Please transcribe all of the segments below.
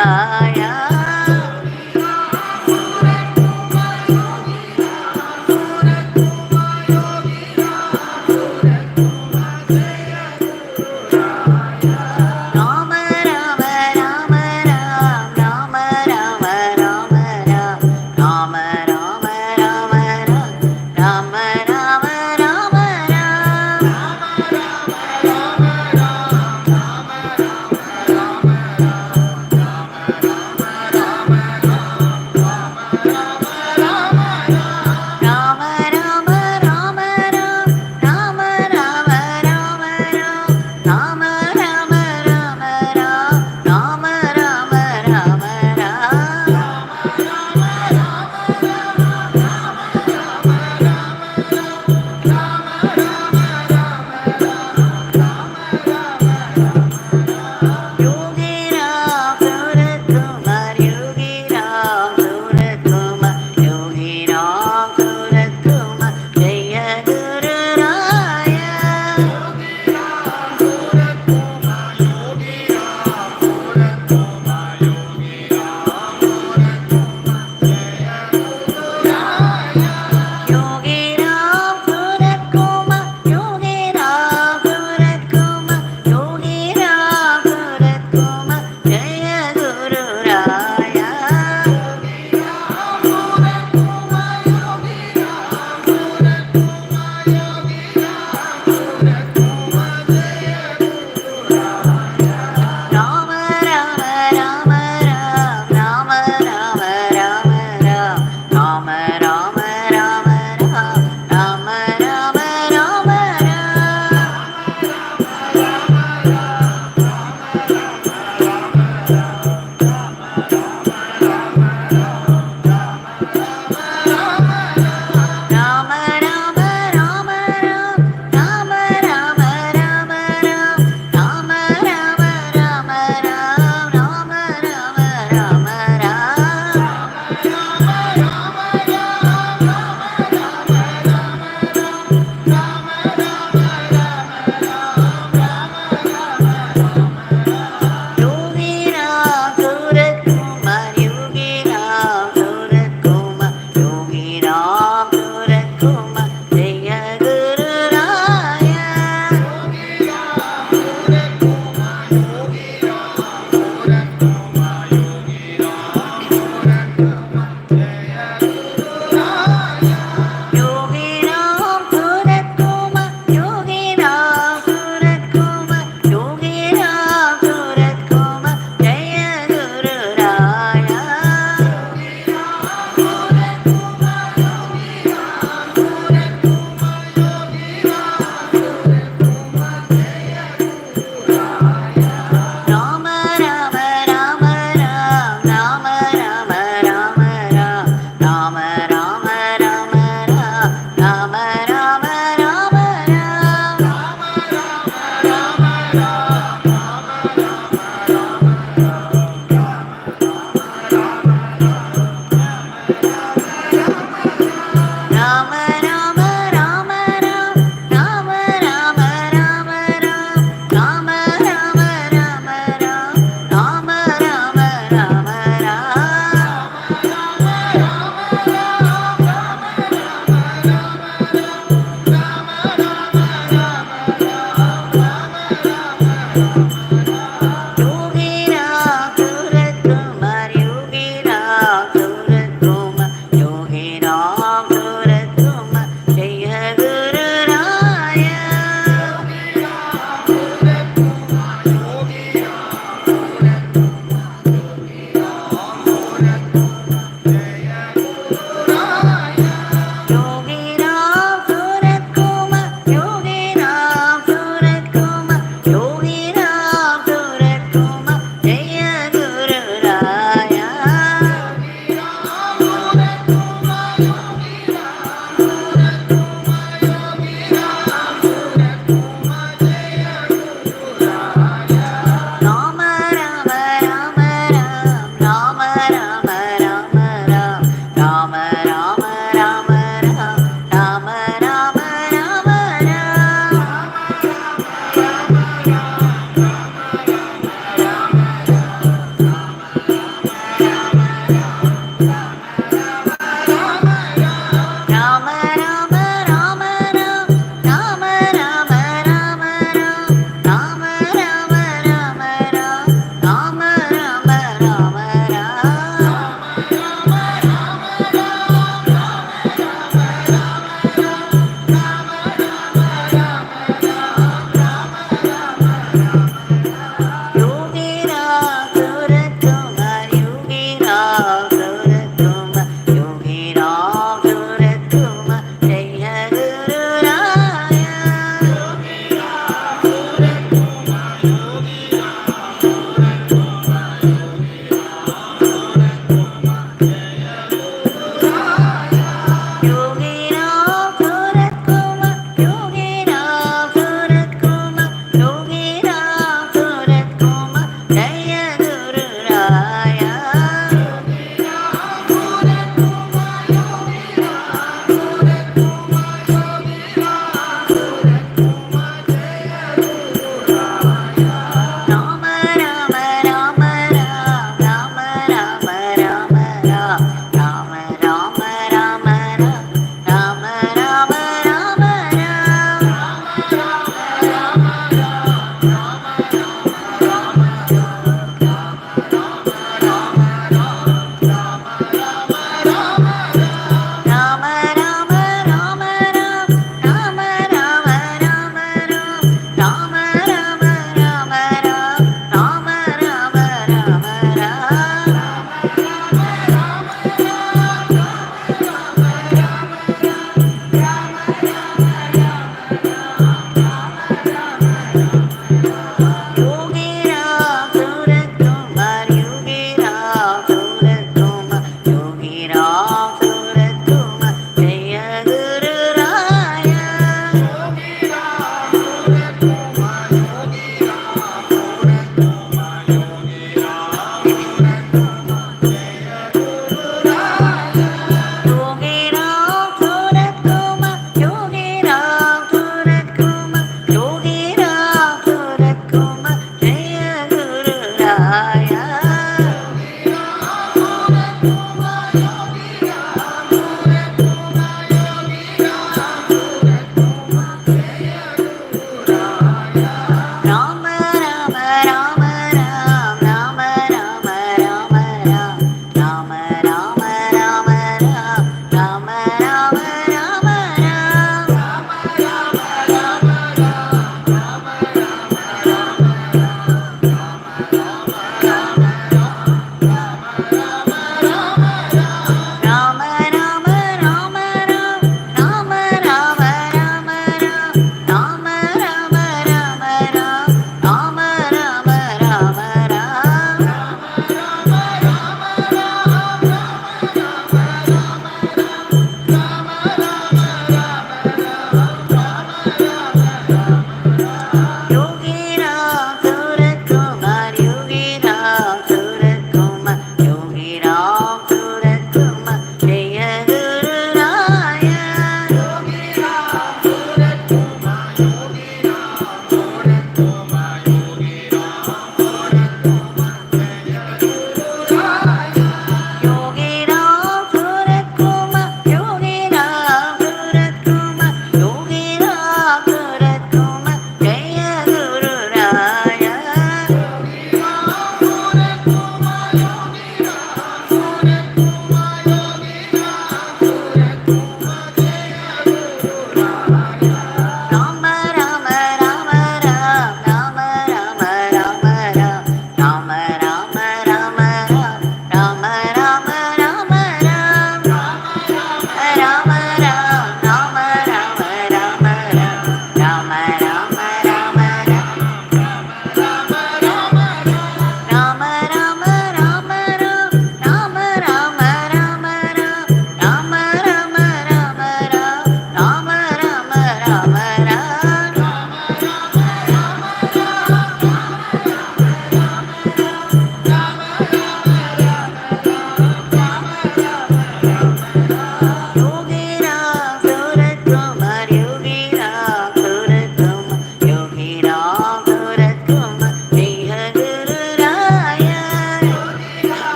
राया Ram Ram Ram Ram Ram Ram Ram Ram Ram Ram Ram Ram Ram Ram Ram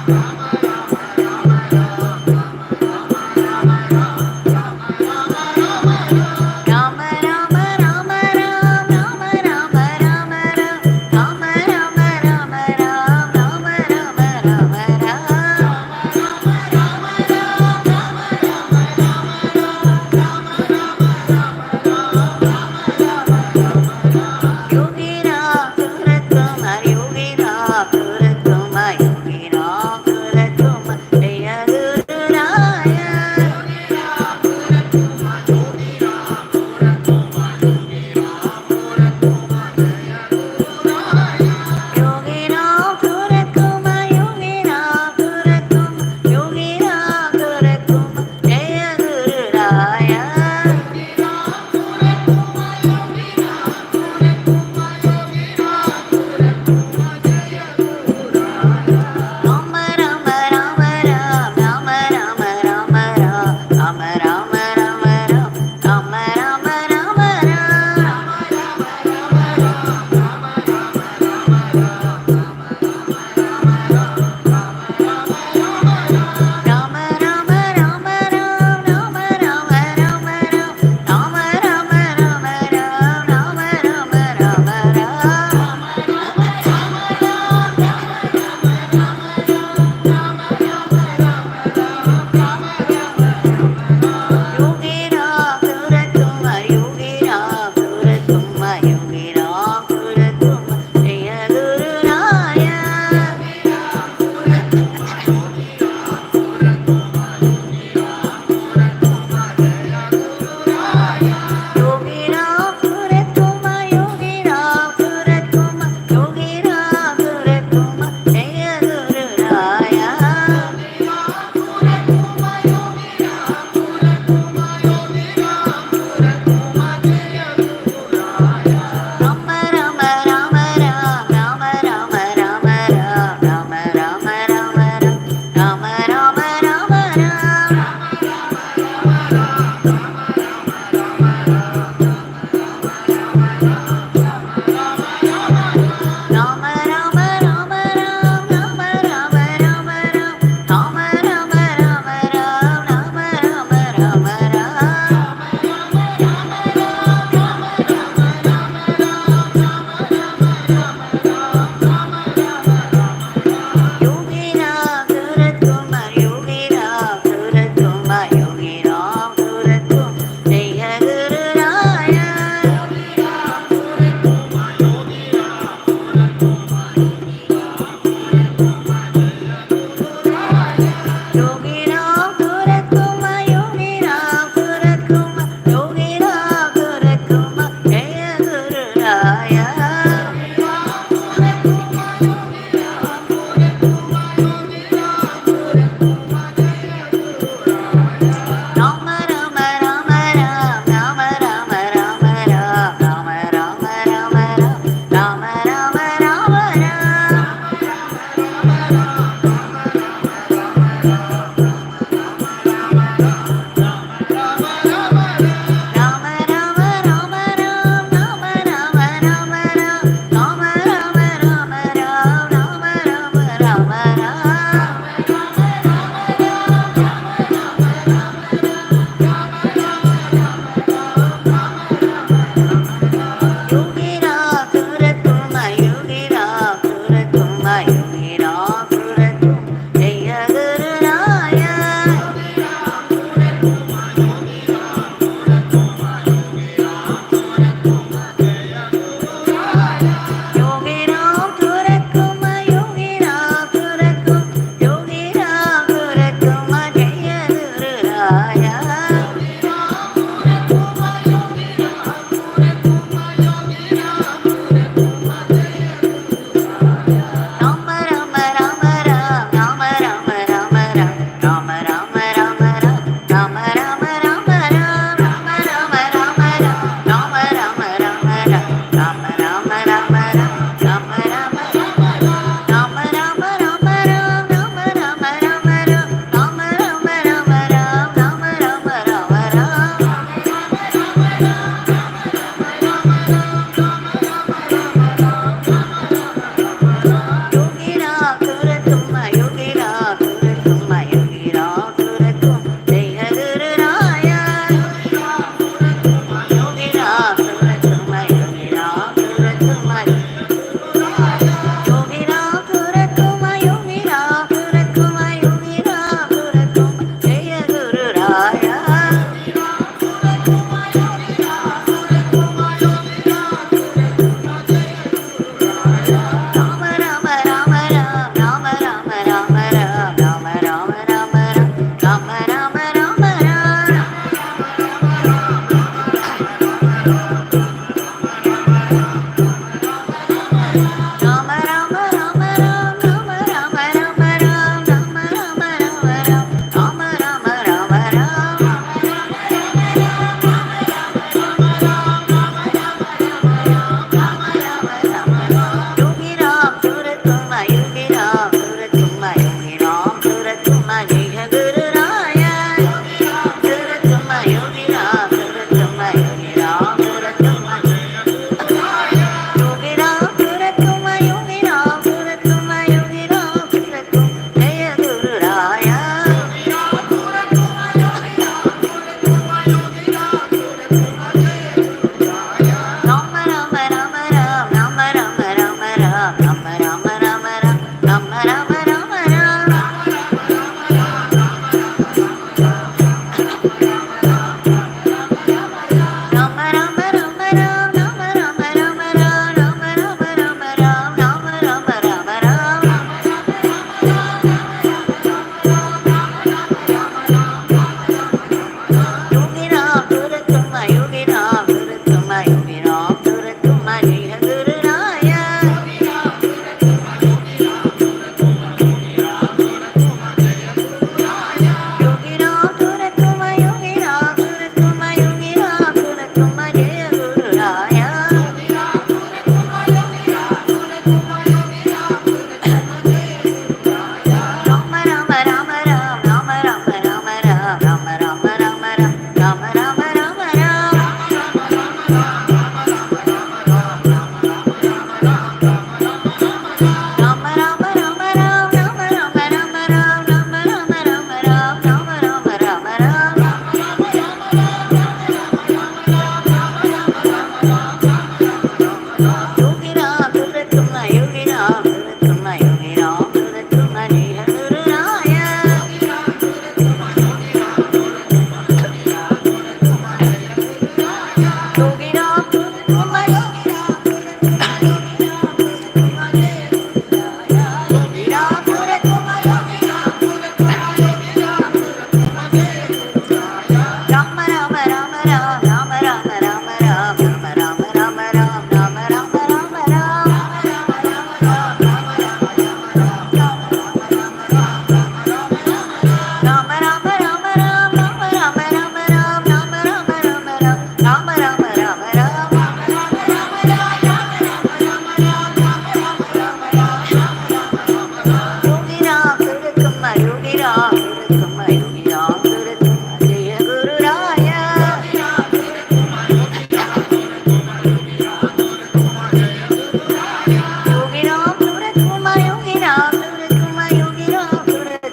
Yogi Ram, Yogi Ram, Yogi Ram,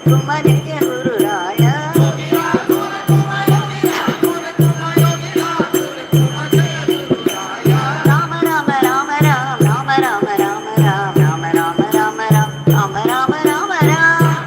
गुरुकुम जय गुरुराय राम राम राम राम राम राम राम राम राम राम राम राम राम राम राम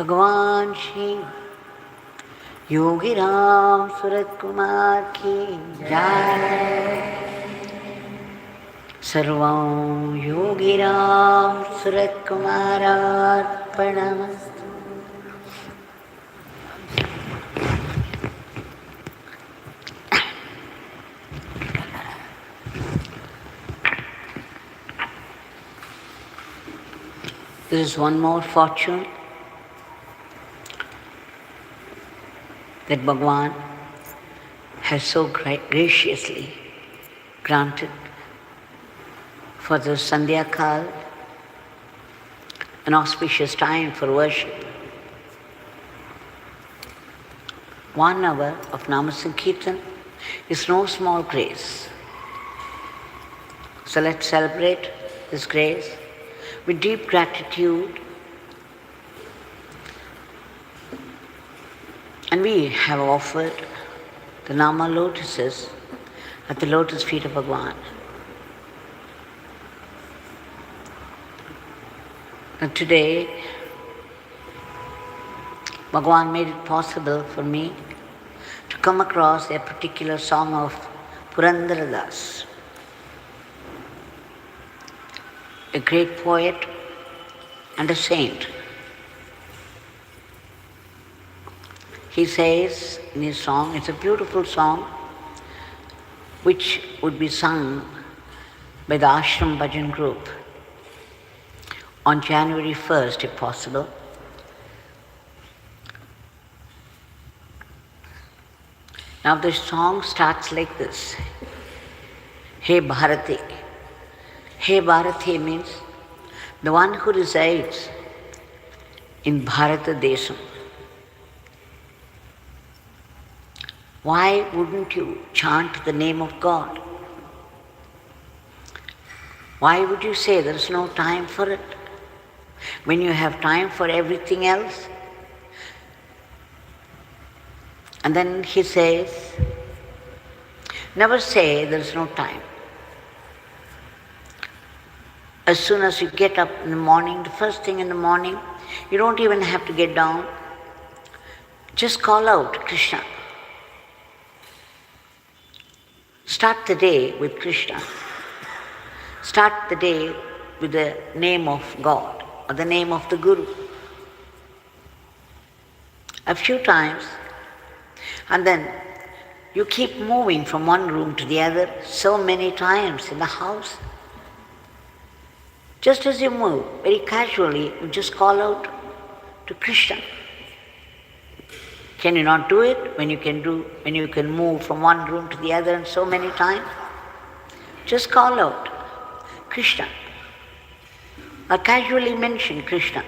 भगवान श्री योगी राम सूरत कुमार की जय। सर्वं Yogi Ram Surat कुमारार्पणमस्तु। There is one more fortune that Bhagavan has so graciously granted for the Sandhya Kal, an auspicious time for worship. 1 hour of Namasankirtan is no small grace. So let's celebrate this grace with deep gratitude. And we have offered the Nama lotuses at the lotus feet of Bhagavan. And today, Bhagavan made it possible for me to come across a particular song of Purandara Das, a great poet and a saint. He says in his song, it's a beautiful song which would be sung by the Ashram Bhajan group on January 1st, if possible. Now the song starts like this. Hey Bharati. Hey Bharati means the one who resides in Bharata Desam. Why wouldn't you chant the name of God? Why would you say there is no time for it? When you have time for everything else? And then he says, never say there is no time. As soon as you get up in the morning, the first thing in the morning, you don't even have to get down. Just call out Krishna. Start the day with Krishna. Start the day with the name of God or the name of the Guru. A few times, and then you keep moving from one room to the other so many times in the house. Just as you move, very casually, you just call out to Krishna. Can you not do it when you can move from one room to the other and so many times? Just call out Krishna or casually mention Krishna.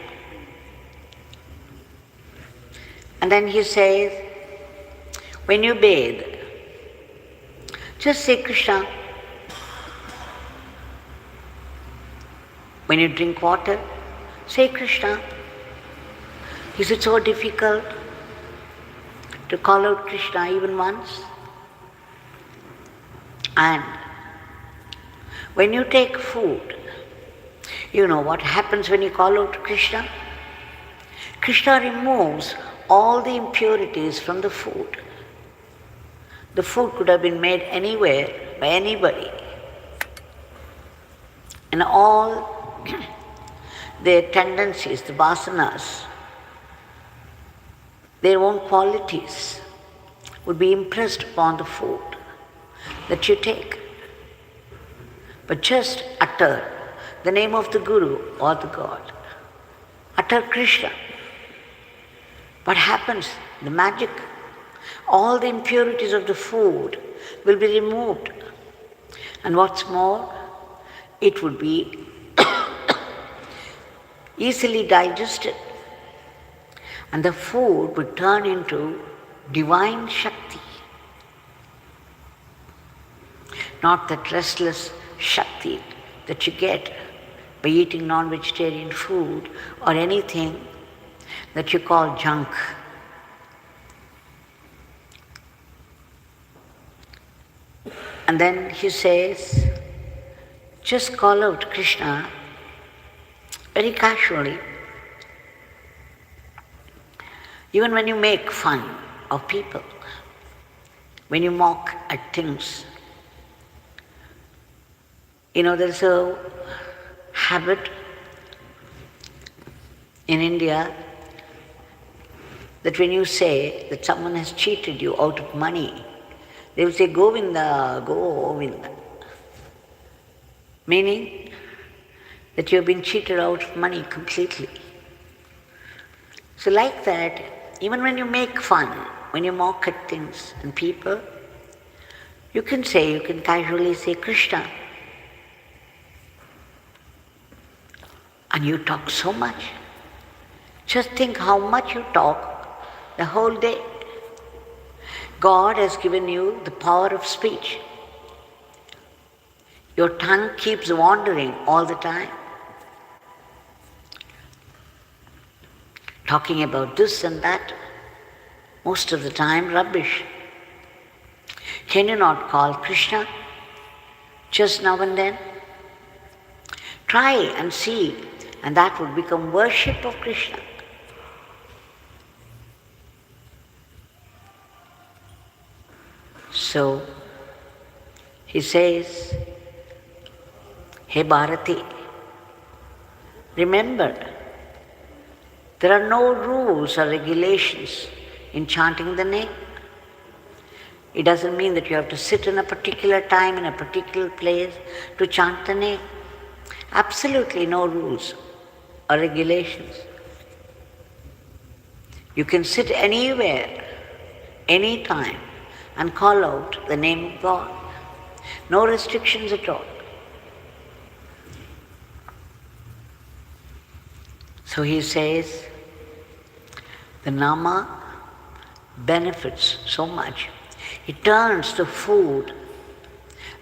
And then he says, when you bathe, just say Krishna. When you drink water, say Krishna. Is it so difficult to call out Krishna even once? And when you take food, you know what happens when you call out Krishna? Krishna removes all the impurities from the food. The food could have been made anywhere by anybody. And all their tendencies, the vasanas, their own qualities would be impressed upon the food that you take. But just utter the name of the Guru or the God. Utter Krishna. What happens? The magic. All the impurities of the food will be removed. And what's more, it would be easily digested. And the food would turn into divine Shakti. Not that restless Shakti that you get by eating non-vegetarian food or anything that you call junk. And then he says, just call out Krishna very casually. Even when you make fun of people, when you mock at things, there's a habit in India that when you say that someone has cheated you out of money, they will say, Govinda, Govinda. Meaning that you have been cheated out of money completely. So like that, even when you make fun, when you mock at things and people, you can casually say Krishna. And you talk so much. Just think how much you talk the whole day. God has given you the power of speech. Your tongue keeps wandering all the time, talking about this and that, most of the time rubbish. Can you not call Krishna just now and then? Try and see, and that would become worship of Krishna. So, he says, Hey Bharati, remember, there are no rules or regulations in chanting the name. It doesn't mean that you have to sit in a particular time, in a particular place to chant the name. Absolutely no rules or regulations. You can sit anywhere, anytime, and call out the name of God. No restrictions at all. So he says, the Nama benefits so much. It turns the food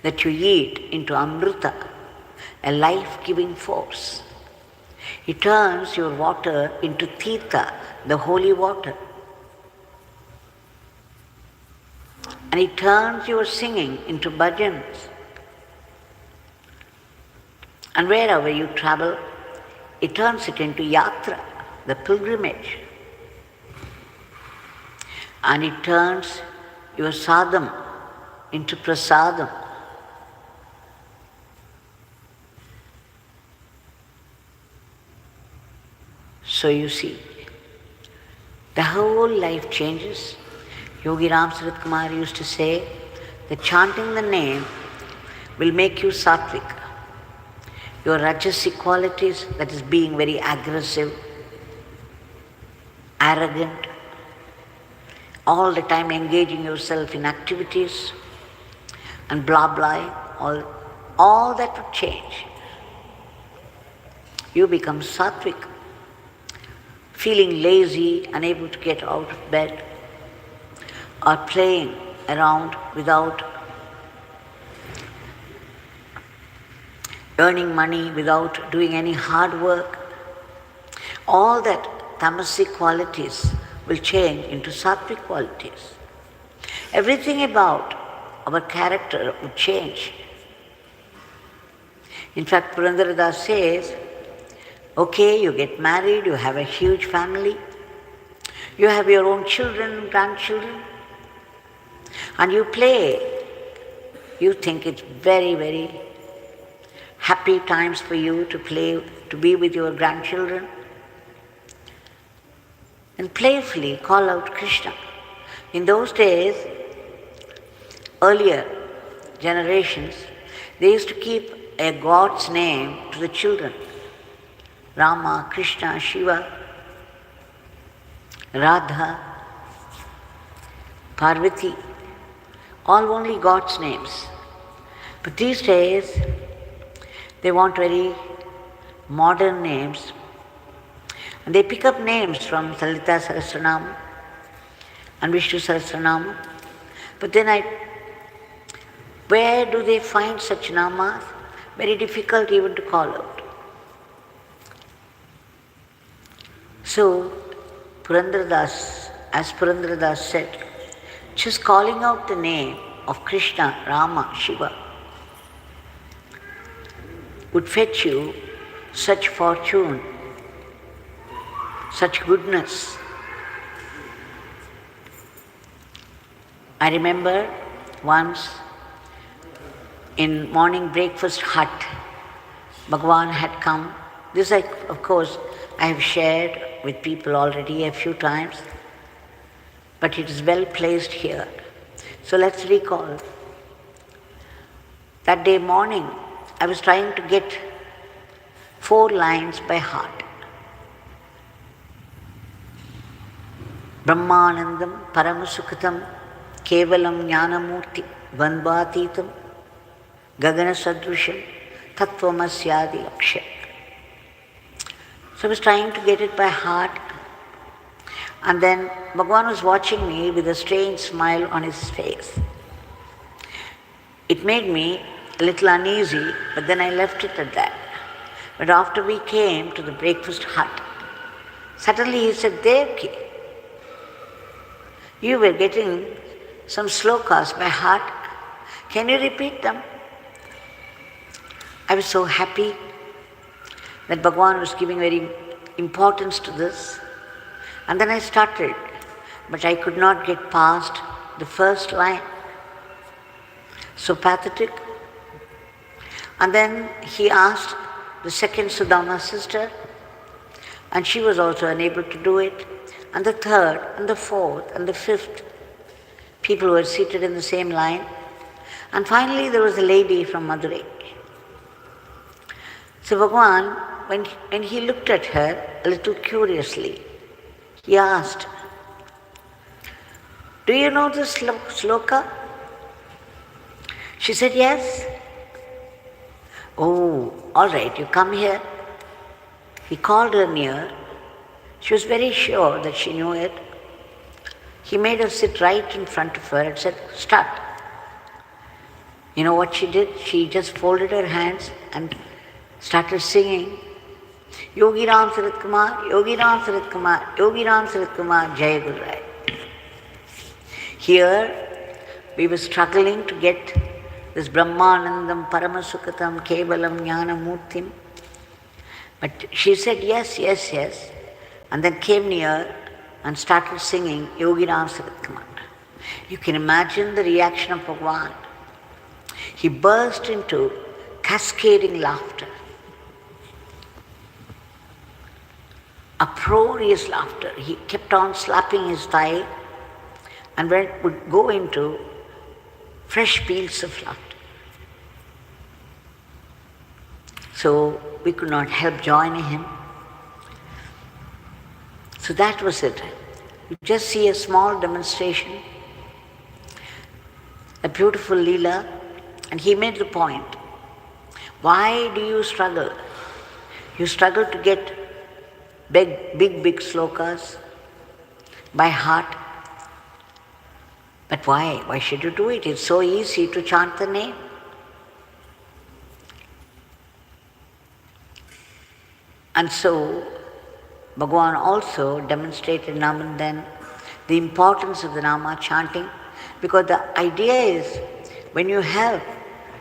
that you eat into Amrita, a life-giving force. It turns your water into Tirtha, the holy water. And it turns your singing into bhajans. And wherever you travel, it turns it into yatra, the pilgrimage. And it turns your sadham into prasadam. So you see, the whole life changes. Yogi Ram Sarat Kumar used to say that chanting the name will make you sattvic. Your rajasic qualities, that is being very aggressive, arrogant, all the time engaging yourself in activities and blah blah, all that would change. You become sattvic, feeling lazy, unable to get out of bed, or playing around without earning money, without doing any hard work. All that tamasic qualities will change into sattvic qualities. Everything about our character would change. In fact, Purandaradas says, okay, you get married, you have a huge family, you have your own children, grandchildren, and you play. You think it's very, very happy times for you to play, to be with your grandchildren. And playfully call out Krishna. In those days, earlier generations, they used to keep a god's name to the children. Rama, Krishna, Shiva, Radha, Parvati, all only God's names. But these days, they want very modern names. And they pick up names from Lalita Sahasranama and Vishnu Sahasranama. But then where do they find such namas? Very difficult even to call out. So, as Purandaradas said, just calling out the name of Krishna, Rama, Shiva would fetch you such fortune, such goodness, I remember once in morning breakfast hut, Bhagavan had come. This, of course, I have shared with people already a few times, but it is well placed here. So let's recall. That day morning, I was trying to get 4 lines by heart. Brahmanandam Paramasukhatam Kevalam Jnanamurti Vandvatitam Gagana Sadrusham Tattvamasyadi Lakshya. So I was trying to get it by heart, and then Bhagavan was watching me with a strange smile on his face. It made me a little uneasy, but then I left it at that. But after we came to the breakfast hut, suddenly he said, Devaki, you were getting some slokas by heart. Can you repeat them? I was so happy that Bhagavan was giving very importance to this. And then I started, but I could not get past the first line. So pathetic. And then he asked the second Sudama sister, and she was also unable to do it. And the third, and the fourth, and the fifth. People were seated in the same line. And finally there was a lady from Madurai. So Bhagavan, when he looked at her a little curiously, he asked, do you know this sloka? She said, yes. Oh, all right, you come here. He called her near. She was very sure that she knew it. He made her sit right in front of her and said, start. You know what she did? She just folded her hands and started singing, Yogi Ram Sarat Kumar, Yogi Ram Sarat Kumar, Yogi Ram Sarat Kumar, Jai Guru Rai. Here, we were struggling to get this Brahmanandam Paramasukhatam Kevalam Jnana Murtim. But she said yes, yes, yes, and then came near and started singing Yogi Ram Sarat Kumar. You can imagine the reaction of Bhagavan. He burst into cascading laughter. Uproarious laughter. He kept on slapping his thigh and would go into fresh peals of laughter. So we could not help joining him. So that was it. You just see a small demonstration, a beautiful Leela, and he made the point. Why do you struggle? You struggle to get big slokas by heart. But why? Why should you do it? It's so easy to chant the name. And so, Bhagavan also demonstrated now and then the importance of the Nama chanting, because the idea is when you have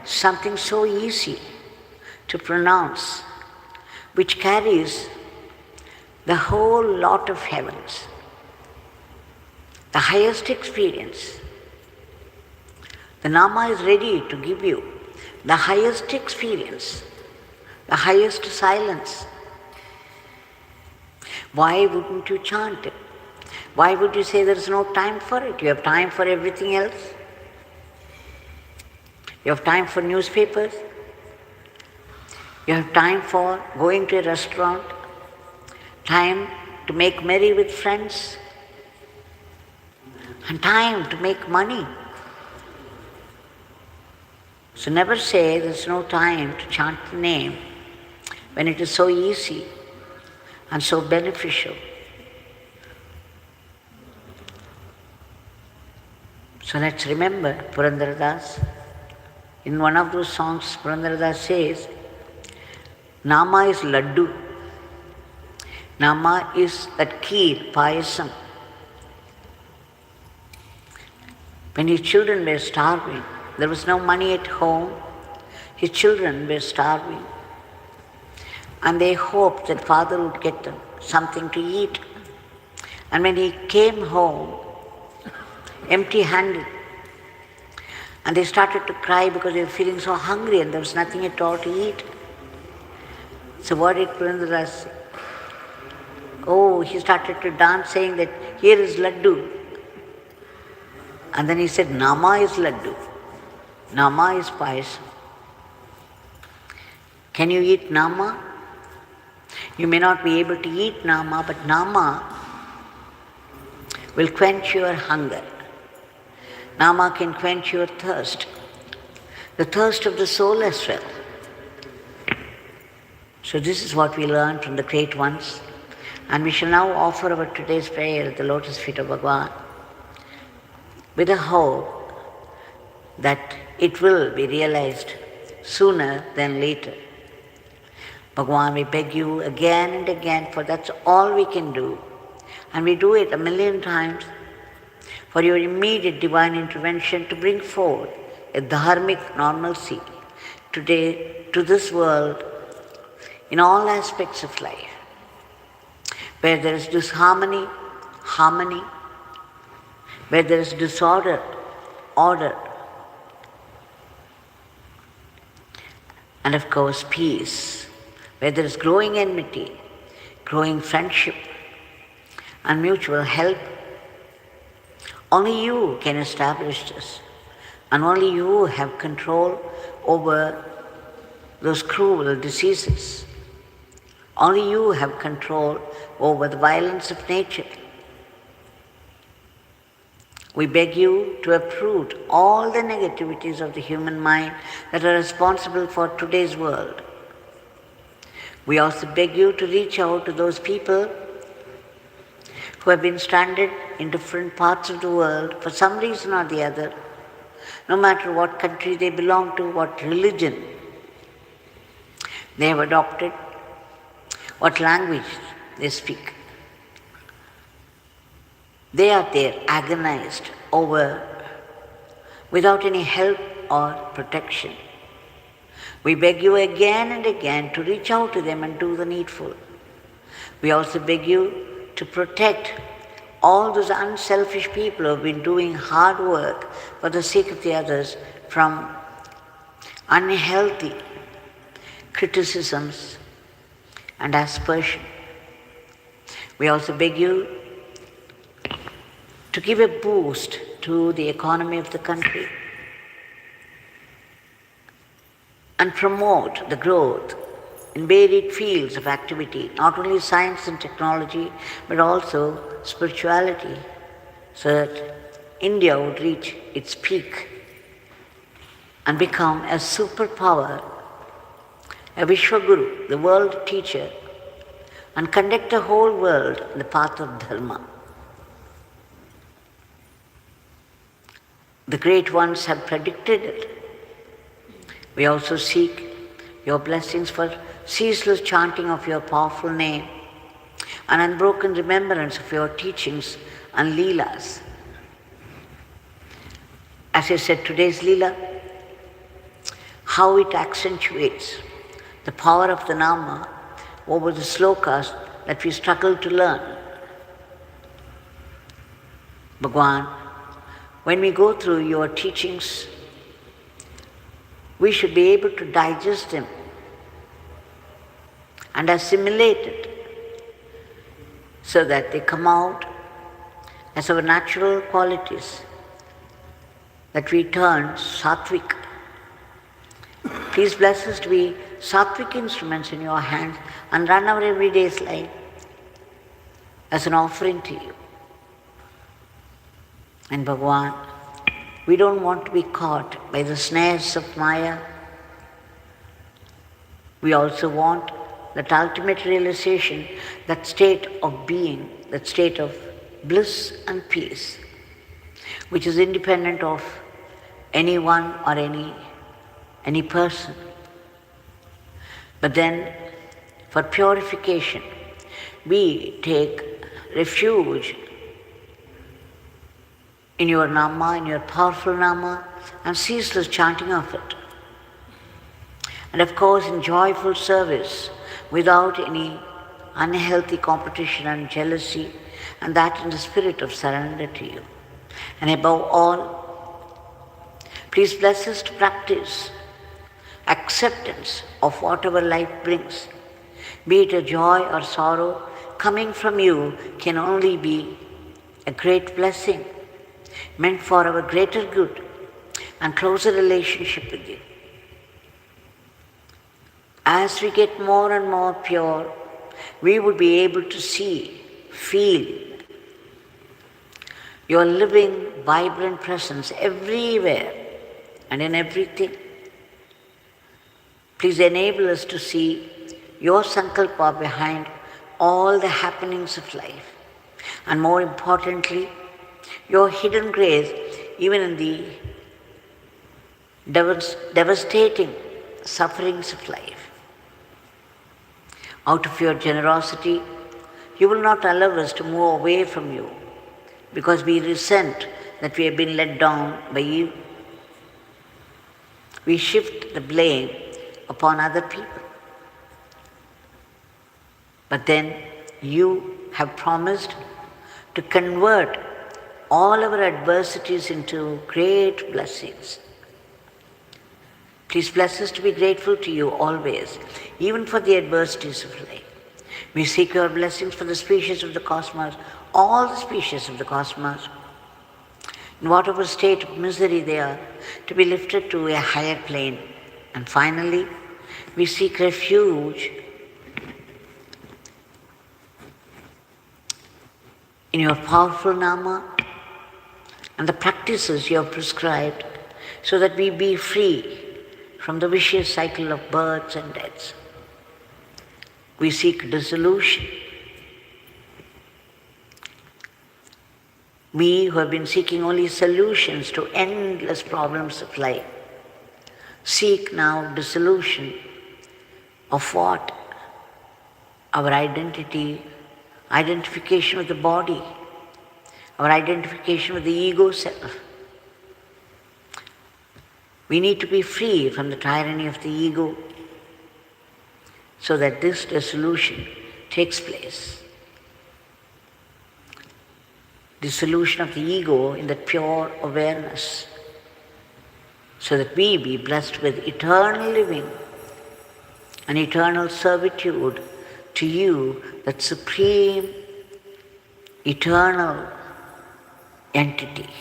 something so easy to pronounce, which carries the whole lot of heavens, the highest experience, the Nama is ready to give you the highest experience, the highest silence. Why wouldn't you chant it? Why would you say there is no time for it? You have time for everything else. You have time for newspapers. You have time for going to a restaurant. Time to make merry with friends. And time to make money. So never say there is no time to chant the name when it is so easy and so beneficial. So let's remember Purandaradas. In one of those songs, Purandaradas says, Nama is laddu. Nama is that kheer, payasam. When his children were starving, there was no money at home. His children were starving. And they hoped that father would get them something to eat. And when he came home, empty-handed, And they started to cry because they were feeling so hungry and there was nothing at all to eat. So what did Purandaras say? Oh, he started to dance saying that here is Laddu. And then he said, Nama is Laddu. Nama is payasam. Can you eat Nama? You may not be able to eat Nama, but Nama will quench your hunger. Nama can quench your thirst, the thirst of the soul as well. So this is what we learned from the great ones. And we shall now offer our today's prayer at the lotus feet of Bhagavan with a hope that it will be realized sooner than later. Bhagavan, we beg you again and again, for that's all we can do. And we do it 1,000,000 times, for your immediate divine intervention to bring forth a dharmic normalcy today to this world in all aspects of life. Where there is disharmony, harmony. Where there is disorder, order. And of course, peace. Where there is growing enmity, growing friendship, and mutual help. Only you can establish this, and only you have control over those cruel diseases. Only you have control over the violence of nature. We beg you to uproot all the negativities of the human mind that are responsible for today's world. We also beg you to reach out to those people who have been stranded in different parts of the world for some reason or the other, no matter what country they belong to, what religion they have adopted, what language they speak. They are there agonized over without any help or protection. We beg you again and again to reach out to them and do the needful. We also beg you to protect all those unselfish people who have been doing hard work for the sake of the others from unhealthy criticisms and aspersion. We also beg you to give a boost to the economy of the country and promote the growth in varied fields of activity, not only science and technology, but also spirituality, so that India would reach its peak and become a superpower, a Vishwaguru, the world teacher, and conduct the whole world in the path of Dharma. The great ones have predicted it. We also seek your blessings for ceaseless chanting of your powerful name and unbroken remembrance of your teachings and leelas. As I said, today's leela, how it accentuates the power of the Nama over the slokas that we struggle to learn. Bhagavan, when we go through your teachings, we should be able to digest them and assimilate it so that they come out as our natural qualities, that we turn sattvic. Please bless us to be sattvic instruments in your hands and run our everyday's life as an offering to you. And Bhagavan, we don't want to be caught by the snares of Maya. We also want that ultimate realization, that state of being, that state of bliss and peace, which is independent of anyone or any person. But then, for purification, we take refuge in your Nama, in your powerful Nama, and ceaseless chanting of it. And of course, in joyful service, without any unhealthy competition and jealousy, and that in the spirit of surrender to you. And above all, Please bless us to practice acceptance of whatever life brings. Be it a joy or sorrow, coming from you can only be a great blessing, meant for our greater good and closer relationship with you. As we get more and more pure, we would be able to see, feel your living, vibrant presence everywhere and in everything. Please enable us to see your sankalpa behind all the happenings of life, and more importantly, your hidden grace even in the devastating sufferings of life. Out of your generosity, you will not allow us to move away from you because we resent that we have been let down by you. We shift the blame upon other people. But then you have promised to convert all our adversities into great blessings. Please bless us to be grateful to you always, even for the adversities of life. We seek your blessings for the species of the cosmos, all the species of the cosmos, in whatever state of misery they are, to be lifted to a higher plane. And finally, we seek refuge in your powerful Nama and the practices you have prescribed, so that we be free from the vicious cycle of births and deaths. We seek dissolution. We who have been seeking only solutions to endless problems of life, seek now dissolution of what? Our identification with the body, our identification with the ego self. We need to be free from the tyranny of the ego so that this dissolution takes place. Dissolution of the ego in that pure awareness, so that we be blessed with eternal living and eternal servitude to you, that supreme, eternal entity.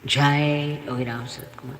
Jai Yogi Ram Surat Kumar.